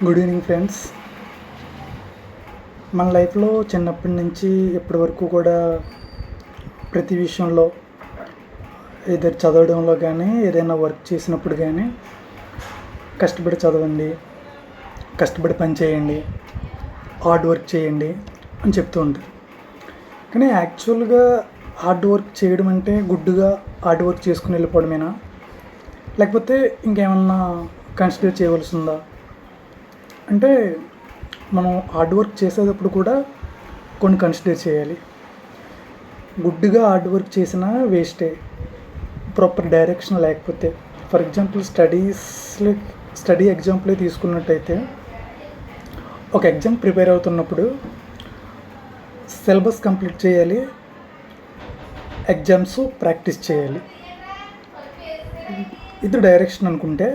Good evening friends. మన లైఫ్లో చిన్నప్పటి నుంచి ఇప్పటి వరకు కూడా ప్రతి విషయంలో ఏదైనా చదవడంలో కానీ ఏదైనా వర్క్ చేసినప్పుడు కానీ కష్టపడి చదవండి, కష్టపడి పని చేయండి, హార్డ్ వర్క్ చేయండి అని చెప్తూ ఉంటారు. కానీ యాక్చువల్గా హార్డ్ వర్క్ చేయడం అంటే గుడ్డుగా హార్డ్ వర్క్ చేసుకుని వెళ్ళిపోవడమేనా, లేకపోతే ఇంకేమన్నా కన్సిడర్ చేయవలసి ఉందా అంటే మనం హార్డ్ వర్క్ చేసేటప్పుడు కూడా కొన్ని కన్సిడర్ చేయాలి. గుడ్డుగా హార్డ్ వర్క్ చేసినా వేస్టే, ప్రాపర్ డైరెక్షన్ లేకపోతే. ఫర్ ఎగ్జాంపుల్ స్టడీ ఎగ్జాంపులే తీసుకున్నట్టయితే, ఒక ఎగ్జామ్ ప్రిపేర్ అవుతున్నప్పుడు సిలబస్ కంప్లీట్ చేయాలి, ఎగ్జామ్స్ ప్రాక్టీస్ చేయాలి. ఇది డైరెక్షన్ అనుకుంటే,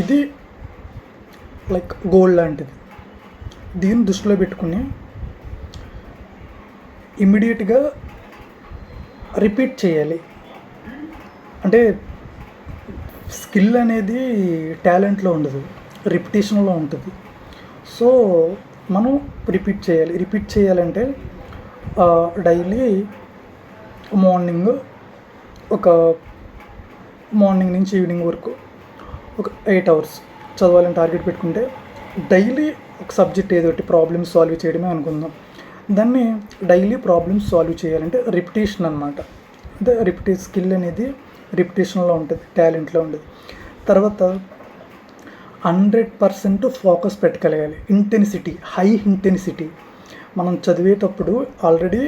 ఇది లైక్ గోల్ లాంటిది. దీన్ని దృష్టిలో పెట్టుకుని ఇమ్మీడియట్గా రిపీట్ చేయాలి. అంటే స్కిల్ అనేది టాలెంట్లో ఉండదు, రిపిటేషన్లో ఉంటుంది. సో మనం రిపీట్ చేయాలంటే డైలీ మార్నింగ్ నుంచి ఈవినింగ్ వరకు ఒక 8 hours చదవాలని టార్గెట్ పెట్టుకుంటే, డైలీ ఒక సబ్జెక్ట్ ఏదో ఒకటి ప్రాబ్లమ్స్ సాల్వ్ చేయడమే అనుకుందాం. దాన్ని డైలీ ప్రాబ్లమ్స్ సాల్వ్ చేయాలంటే రిపిటేషన్ అనమాట. అంటే స్కిల్ అనేది రిపిటేషన్లో ఉంటుంది, టాలెంట్లో ఉంటుంది. తర్వాత 100% ఫోకస్ పెట్టగలగాలి. High intensity. మనం చదివేటప్పుడు ఆల్రెడీ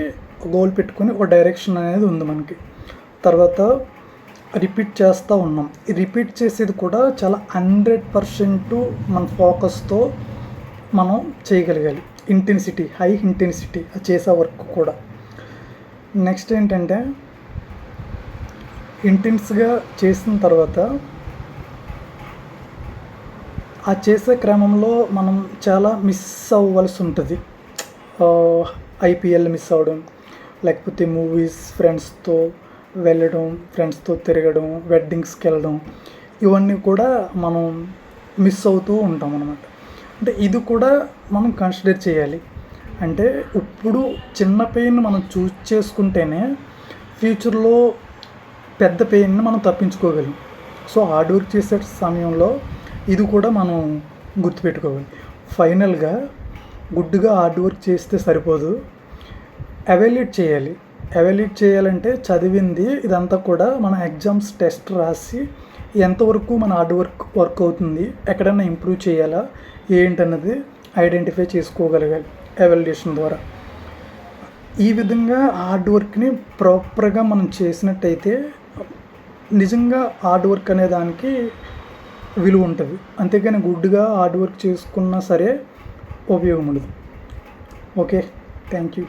గోల్ పెట్టుకొని ఒక డైరెక్షన్ అనేది ఉంది మనకి. తర్వాత రిపీట్ చేస్తూ ఉన్నాం. రిపీట్ చేసేది కూడా చాలా 100% మన ఫోకస్తో మనం చేయగలగాలి. హై ఇంటెన్సిటీ చేసే వర్క్ కూడా. నెక్స్ట్ ఏంటంటే, ఇంటెన్స్గా చేసిన తర్వాత ఆ చేసే క్రమంలో మనం చాలా మిస్ అవ్వవలసి ఉంటుంది. ఐపీఎల్ మిస్ అవ్వడం, లేకపోతే మూవీస్, ఫ్రెండ్స్తో వెళ్ళడం, ఫ్రెండ్స్తో తిరగడం, వెడ్డింగ్స్కి వెళ్ళడం, ఇవన్నీ కూడా మనం మిస్ అవుతూ ఉంటాం అన్నమాట. అంటే ఇది కూడా మనం కన్సిడర్ చేయాలి. అంటే ఇప్పుడు చిన్న పెయిన్ మనం చూస్ చేసుకుంటేనే ఫ్యూచర్లో పెద్ద పెయిన్ని మనం తప్పించుకోగలం. సో హార్డ్ వర్క్ చేసే సమయంలో ఇది కూడా మనం గుర్తుపెట్టుకోవాలి. ఫైనల్గా గుడ్డుగా హార్డ్ వర్క్ చేస్తే సరిపోదు, ఎవాల్యుయేట్ చేయాలంటే చదివింది ఇదంతా కూడా మన ఎగ్జామ్స్ టెస్ట్ రాసి ఎంతవరకు మన హార్డ్ వర్క్ అవుతుంది, ఎక్కడైనా ఇంప్రూవ్ చేయాలా ఏంటన్నది ఐడెంటిఫై చేసుకోగలగాలి ఎవాల్యుయేషన్ ద్వారా. ఈ విధంగా హార్డ్ వర్క్ని ప్రాపర్గా మనం చేసినట్టయితే నిజంగా హార్డ్ వర్క్ అనే దానికి విలువ ఉంటుంది. అంతేకాని గుడ్డుగా హార్డ్ వర్క్ చేసుకున్నా సరే ఉపయోగం ఉండదు. Okay, thank you.